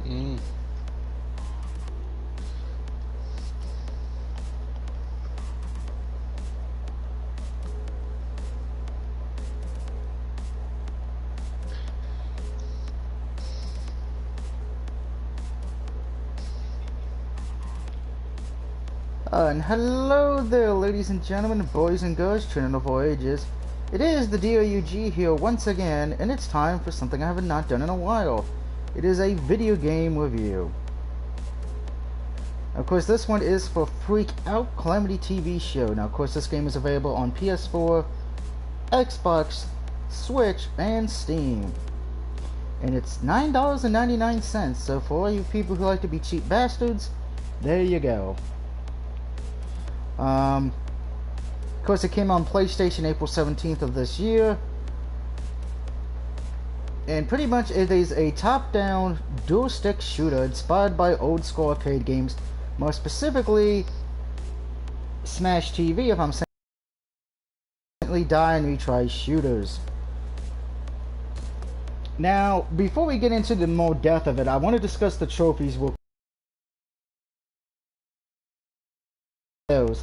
Mm. And hello there, ladies and gentlemen, boys and girls, children of all ages. It is the DOUG here once again, and it's time for something I have not done in a while. It is a video game review. Of course, this one is for Freakout Calamity TV show. Now, of course, this game is available on PS4, Xbox, Switch, and Steam. And it's $9.99, so for all you people who like to be cheap bastards, there you go. Of course, it came on PlayStation April 17th of this year. And pretty much it is a top-down dual-stick shooter inspired by old-school arcade games, more specifically Smash TV, if I'm saying die and retry shooters. Now, before we get into the more depth of it, I want to discuss the trophies real quick.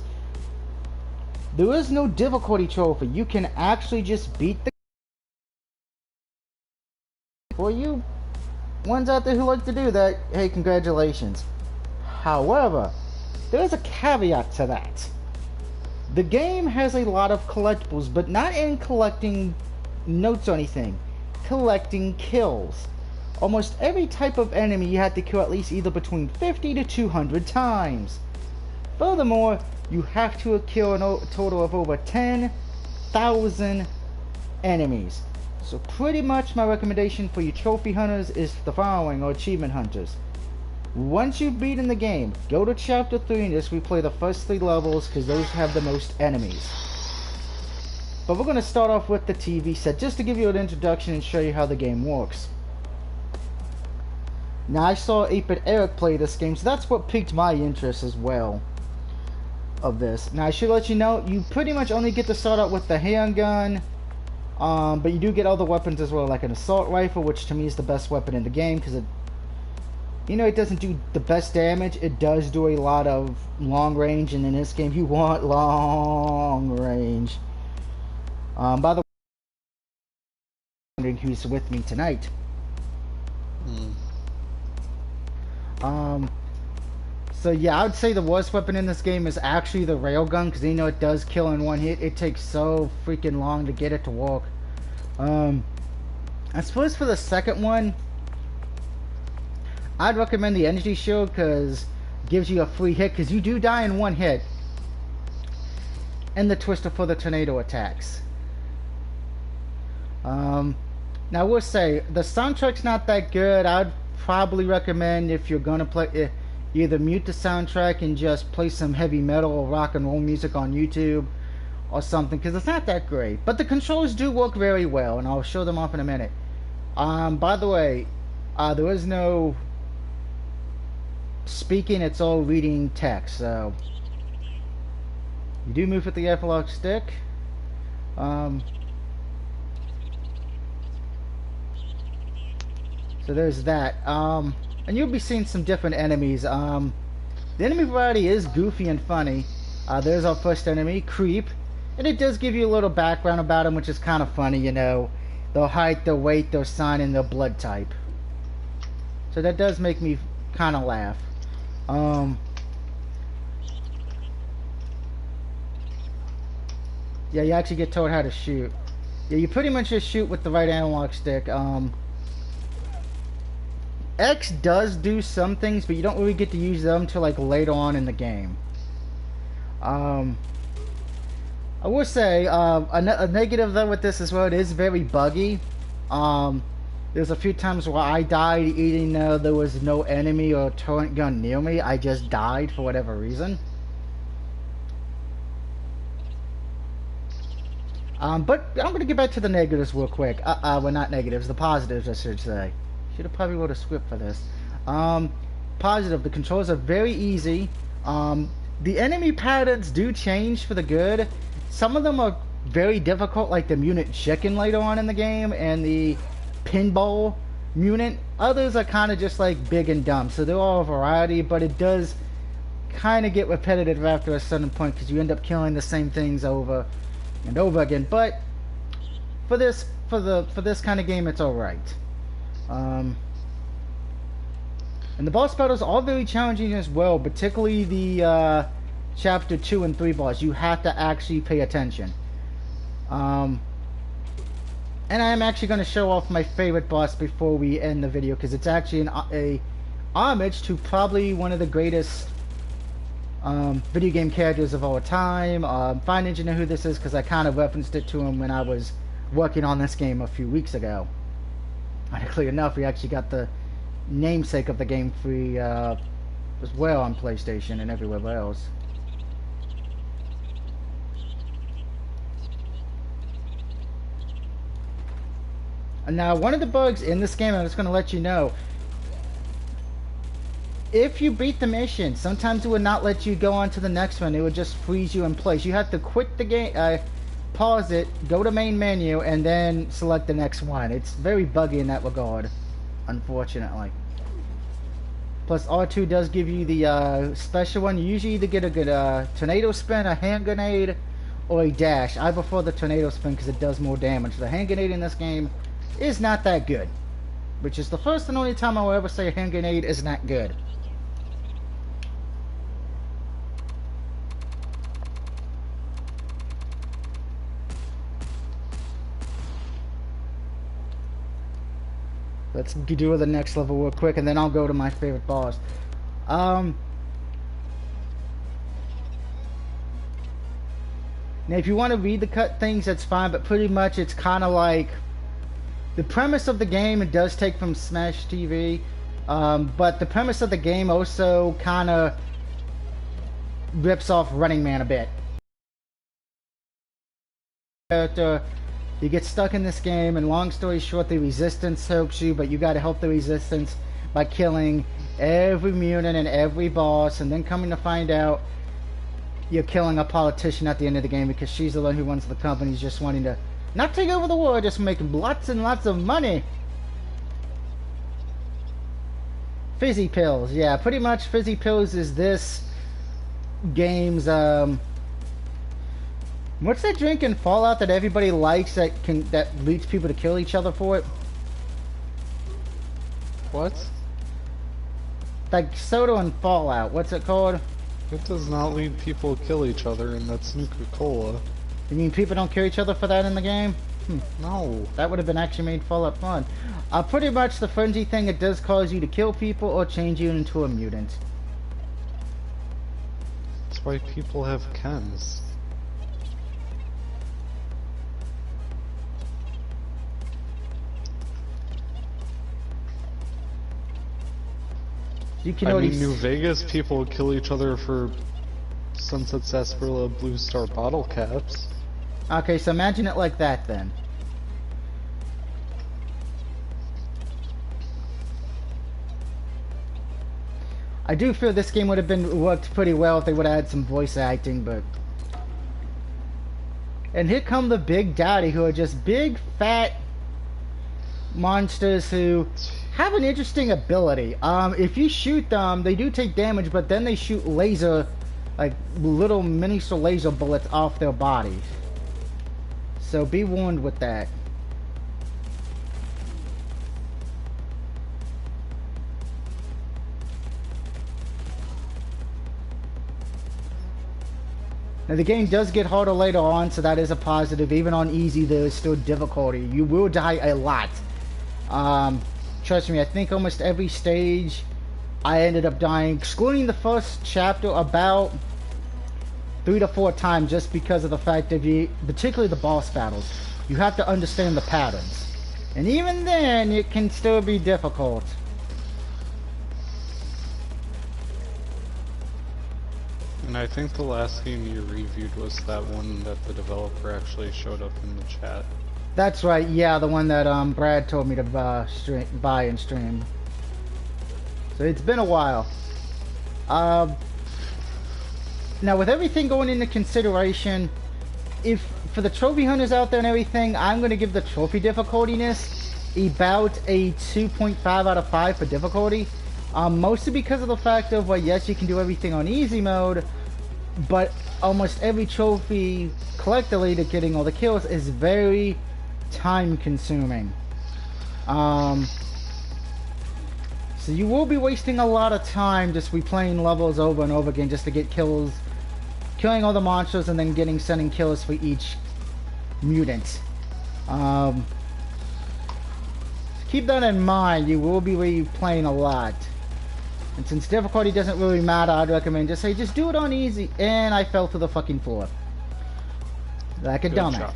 There is no difficulty trophy. You can actually just beat the... For you ones out there who like to do that, hey, congratulations. However, there is a caveat to that. The game has a lot of collectibles, but not in collecting notes or anything. Collecting kills. Almost every type of enemy you have to kill at least either between 50 to 200 times. Furthermore, you have to kill a total of over 10,000 enemies. So pretty much my recommendation for you trophy hunters is the following, or achievement hunters. Once you've beaten the game, go to chapter 3 and just replay the first 3 levels, because those have the most enemies. But we're going to start off with the TV set, just to give you an introduction and show you how the game works. Now, I saw 8-Bit Eric play this game, so that's what piqued my interest as well of this. Now, I should let you know, you pretty much only get to start out with the handgun, but you do get other weapons as well, like an assault rifle, which to me is the best weapon in the game, because it, you know, it doesn't do the best damage. It does do a lot of long range, and in this game, you want long range. By the way, wondering who's with me tonight. So yeah, I would say the worst weapon in this game is actually the railgun, because you know it does kill in one hit. It takes so freaking long to get it to work. I suppose for the second one, I'd recommend the energy shield, because it gives you a free hit, because you do die in one hit. And the twister for the tornado attacks. Now I will say, the soundtrack's not that good. I'd probably recommend, if you're gonna play, either mute the soundtrack and just play some heavy metal or rock and roll music on YouTube or something, because it's not that great. But the controls do work very well, and I'll show them off in a minute. By the way, there is no speaking, it's all reading text, so you do move with the F-lock stick. So there's that. And you'll be seeing some different enemies. The enemy variety is goofy and funny. There's our first enemy, Creep. And it does give you a little background about him, which is kind of funny, you know. Their height, their weight, their sign, and their blood type. So that does make me kind of laugh. Yeah, you actually get told how to shoot. Yeah, you pretty much just shoot with the right analog stick. X does do some things, but you don't really get to use them until like later on in the game. I will say a negative though with this as well, it is very buggy. There's a few times where I died even though there was no enemy or turret gun near me. I just died for whatever reason. But I'm going to get back to the negatives real quick. Well, not negatives, the positives I should say. Should have probably wrote a script for this. Positive, the controls are very easy. The enemy patterns do change for the good. Some of them are very difficult, like the mutant chicken later on in the game, and the pinball mutant. Others are kind of just like big and dumb. So they're all a variety, but it does kind of get repetitive after a certain point because you end up killing the same things over and over again. But for this kind of game, it's all right. And the boss battles are all very challenging as well, particularly the chapter 2 and 3 boss. You have to actually pay attention. And I'm actually going to show off my favorite boss before we end the video, because it's actually a homage to probably one of the greatest video game characters of all time. Fine didn't you know who this is, because I kind of referenced it to him when I was working on this game a few weeks ago. Ironically enough, we actually got the namesake of the game free as well on PlayStation and everywhere else. And now, one of the bugs in this game, I'm just going to let you know, if you beat the mission, sometimes it would not let you go on to the next one. It would just freeze you in place. You have to quit the game, pause it, go to main menu, and then select the next one. It's very buggy in that regard, unfortunately. Plus, R2 does give you the special one. You usually either get a good tornado spin, a hand grenade, or a dash. I prefer the tornado spin because it does more damage. The hand grenade in this game is not that good, which is the first and only time I will ever say a hand grenade is not good. Let's do the next level real quick, and then I'll go to my favorite boss. Now, if you want to read the cut things, that's fine, but pretty much it's kind of like the premise of the game. It does take from Smash TV, but the premise of the game also kind of rips off Running Man a bit. You get stuck in this game, and long story short, the resistance helps you, but you gotta help the resistance by killing every mutant and every boss, and then coming to find out you're killing a politician at the end of the game because she's the one who runs the company, just wanting to not take over the world, just making lots and lots of money. Fizzy pills, yeah, pretty much fizzy pills is this game's what's that drink in Fallout that everybody likes that leads people to kill each other for it? What? Like soda in Fallout. What's it called? It does not lead people to kill each other, and that's Nuka-Cola. You mean people don't kill each other for that in the game? No. That would have been actually made Fallout fun. Pretty much the frenzy thing, it does cause you to kill people or change you into a mutant. That's why people have chems. You can New Vegas people kill each other for Sunset Sarsaparilla Blue Star bottle caps. Okay, so imagine it like that then. I do feel this game would have worked pretty well if they would have had some voice acting, but... And here come the Big Daddy, who are just big, fat monsters who have an interesting ability. If you shoot them, they do take damage, but then they shoot laser, like little mini laser bullets off their bodies. So be warned with that. Now the game does get harder later on, so that is a positive. Even on easy, there is still difficulty. You will die a lot. Trust me, I think almost every stage I ended up dying, excluding the first chapter, about 3 to 4 times, just because of the fact that particularly the boss battles, you have to understand the patterns. And even then, it can still be difficult. And I think the last game you reviewed was that one that the developer actually showed up in the chat. That's right, yeah, the one that Brad told me to buy and stream. So it's been a while. Now with everything going into consideration, if for the trophy hunters out there and everything, I'm going to give the trophy difficultiness about a 2.5 out of 5 for difficulty. Mostly because of the fact of, well, yes, you can do everything on easy mode, but almost every trophy collectively to getting all the kills is very time consuming. So you will be wasting a lot of time just replaying levels over and over again just to get kills, killing all the monsters and then sending kills for each mutant. Keep that in mind, you will be replaying a lot. And since difficulty doesn't really matter, I'd recommend just do it on easy. And I fell to the fucking floor. Like a dumbass.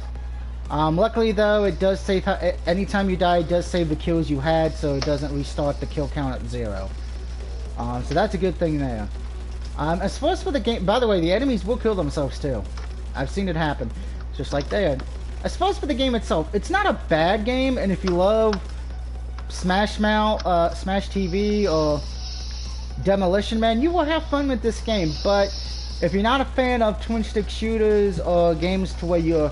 Luckily though, it does save, anytime you die, it does save the kills you had, so it doesn't restart the kill count at 0. So that's a good thing there. As far as for the game, by the way, the enemies will kill themselves too. I've seen it happen. Just like there. As far as for the game itself, it's not a bad game, and if you love Smash TV or Demolition Man, you will have fun with this game. But if you're not a fan of twin stick shooters or games to where you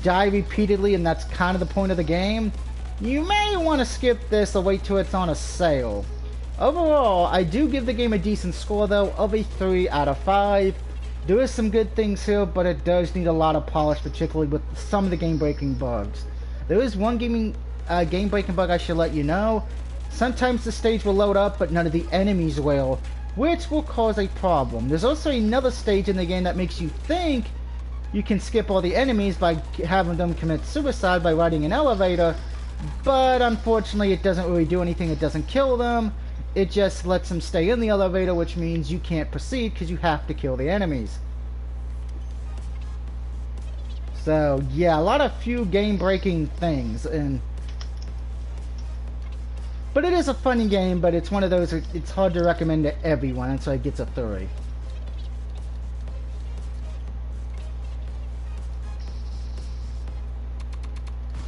die repeatedly and that's kind of the point of the game, you may want to skip this or wait till it's on a sale. Overall, I do give the game a decent score though, of a 3 out of 5. There is some good things here, but it does need a lot of polish, particularly with some of the game-breaking bugs. There is one game-breaking bug I should let you know. Sometimes the stage will load up, but none of the enemies will, which will cause a problem. There's also another stage in the game that makes you think you can skip all the enemies by having them commit suicide by riding an elevator, but unfortunately it doesn't really do anything. It doesn't kill them. It just lets them stay in the elevator, which means you can't proceed because you have to kill the enemies. So yeah, a lot of few game-breaking things, but it is a funny game, but it's one of those, it's hard to recommend to everyone, and so it gets a 3.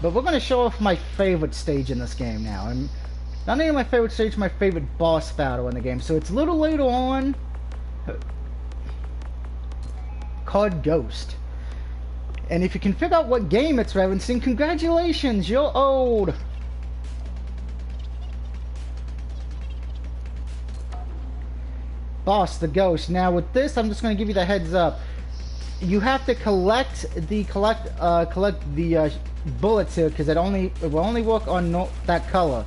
But we're going to show off my favorite stage in this game now. And not only my favorite stage, my favorite boss battle in the game. So it's a little later on, called Ghost. And if you can figure out what game it's referencing, congratulations, you're old. Boss, the Ghost. Now with this, I'm just going to give you the heads up. You have to collect the bullets here, because it will only work on that color.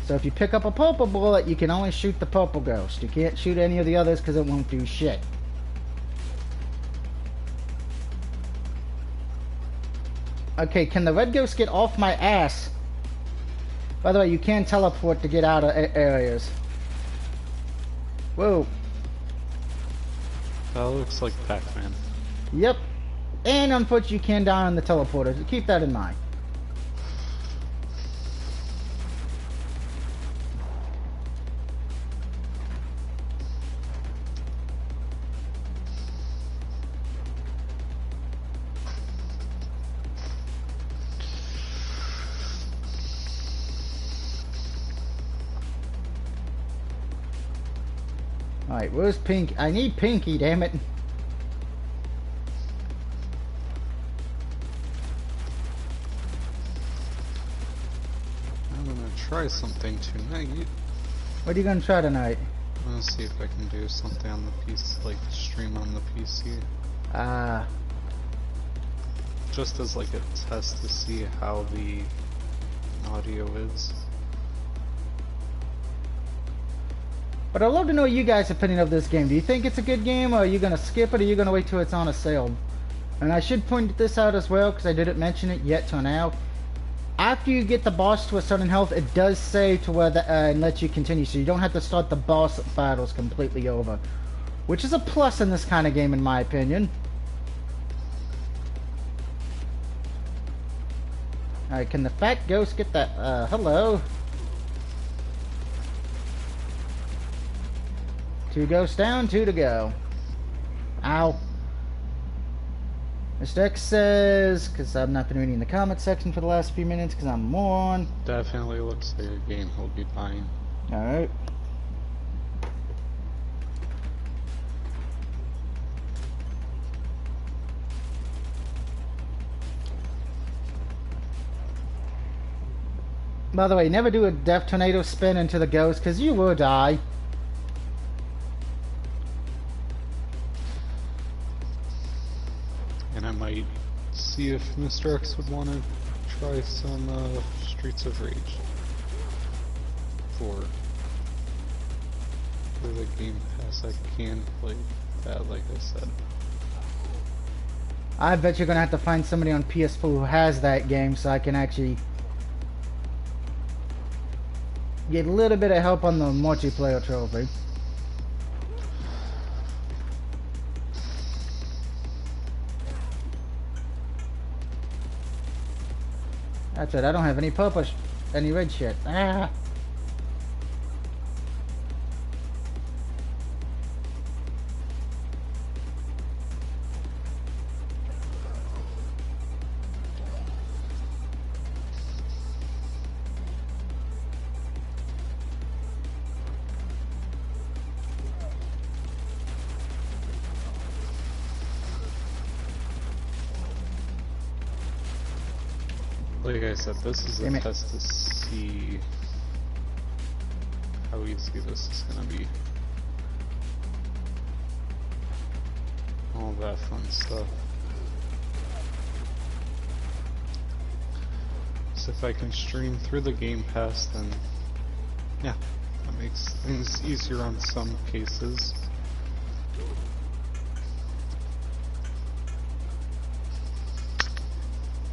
So if you pick up a purple bullet, you can only shoot the purple ghost. You can't shoot any of the others because it won't do shit. Okay, can the red ghost get off my ass? By the way, you can teleport to get out of areas. Whoa. That looks like Pac-Man. Yep. And unfortunately you can die on the teleporter. So keep that in mind. Alright, where's Pink? I need Pinky, damn it. I'm gonna try something tonight. What are you gonna try tonight? I'm gonna see if I can do something on the PC, like stream on the PC. Just as like a test to see how the audio is. But I'd love to know you guys' opinion of this game. Do you think it's a good game, or are you gonna skip it, or are you gonna wait till it's on a sale? And I should point this out as well, because I didn't mention it yet till now. After you get the boss to a certain health, it does save to where and lets you continue, so you don't have to start the boss battles completely over, which is a plus in this kind of game, in my opinion. Alright, can the fat ghost get that? Hello. 2 ghosts down, 2 to go. Ow. Mr. X says, because I've not been reading the comment section for the last few minutes because I'm a moron. Definitely looks like a game he'll be buying. Alright. By the way, never do a death tornado spin into the ghost, because you will die. And I might see if Mr. X would want to try some Streets of Rage for the Game Pass. I can play that, like I said. I bet you're gonna have to find somebody on ps4 who has that game, so I can actually get a little bit of help on the multiplayer trophy. That's it, I don't have any purple, any red shit. Ah! Like I said, this is a test to see how easy this is gonna be. All that fun stuff. So if I can stream through the Game Pass, then yeah, that makes things easier on some cases.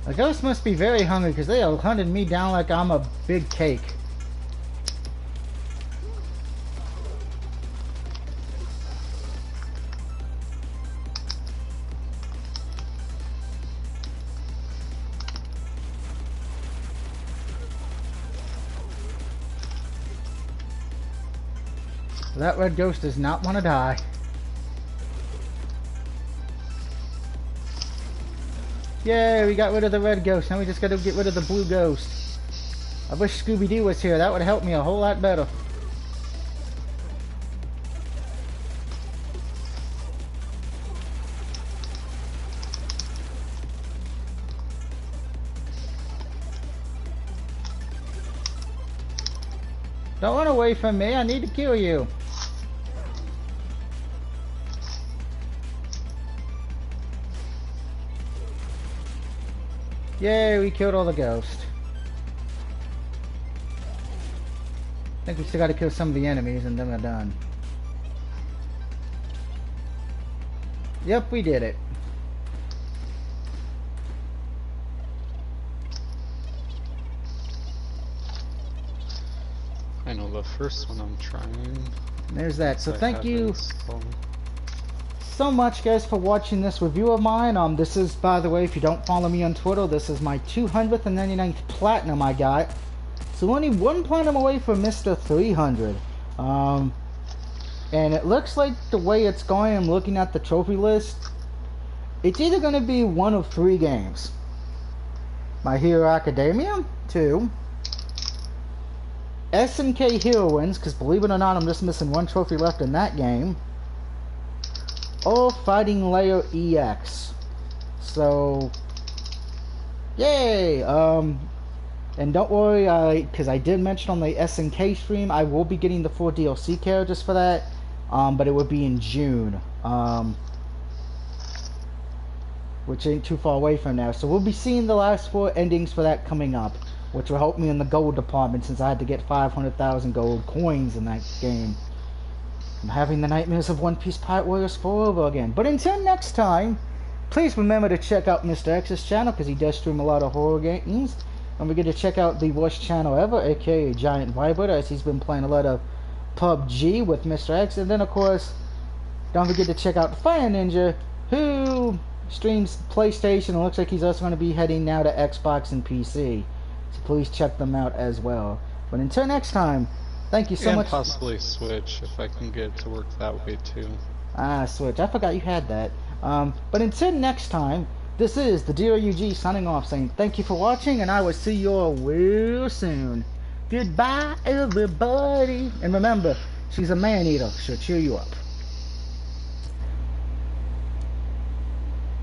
The ghosts must be very hungry because they are hunting me down like I'm a big cake. That red ghost does not want to die. Yay, we got rid of the red ghost. Now we just gotta get rid of the blue ghost. I wish Scooby-Doo was here. That would help me a whole lot better. Don't run away from me. I need to kill you. Yay, we killed all the ghosts. I think we still gotta kill some of the enemies and then we're done. Yep, we did it. I know the first one I'm trying. There's that. So thank you so much, guys, for watching this review of mine. This is, by the way, if you don't follow me on Twitter, this is my 299th platinum I got. So only one platinum away from Mr. 300. And it looks like the way it's going, I'm looking at the trophy list, it's either going to be one of three games. My Hero Academia, 2. SNK Heroines, because believe it or not, I'm just missing one trophy left in that game. Or Fighting Layer EX. So, yay! And don't worry, because I did mention on the SNK stream, I will be getting the 4 DLC characters for that, but it would be in June, which ain't too far away from now. So we'll be seeing the last 4 endings for that coming up, which will help me in the gold department since I had to get 500,000 gold coins in that game. I'm having the nightmares of One Piece Pirate Warriors 4 over again. But until next time, please remember to check out Mr. X's channel, because he does stream a lot of horror games. And we're going to check out the worst channel ever, aka Giant Vibrator, as he's been playing a lot of PUBG with Mr. X. And then, of course, don't forget to check out Fire Ninja, who streams PlayStation, and looks like he's also going to be heading now to Xbox and PC. So please check them out as well. But until next time, thank you so much. And possibly Switch, if I can get it to work that way too. Ah, Switch. I forgot you had that. But until next time, this is the DRUG signing off, saying thank you for watching, and I will see you all real soon. Goodbye, everybody. And remember, she's a man-eater. She'll cheer you up.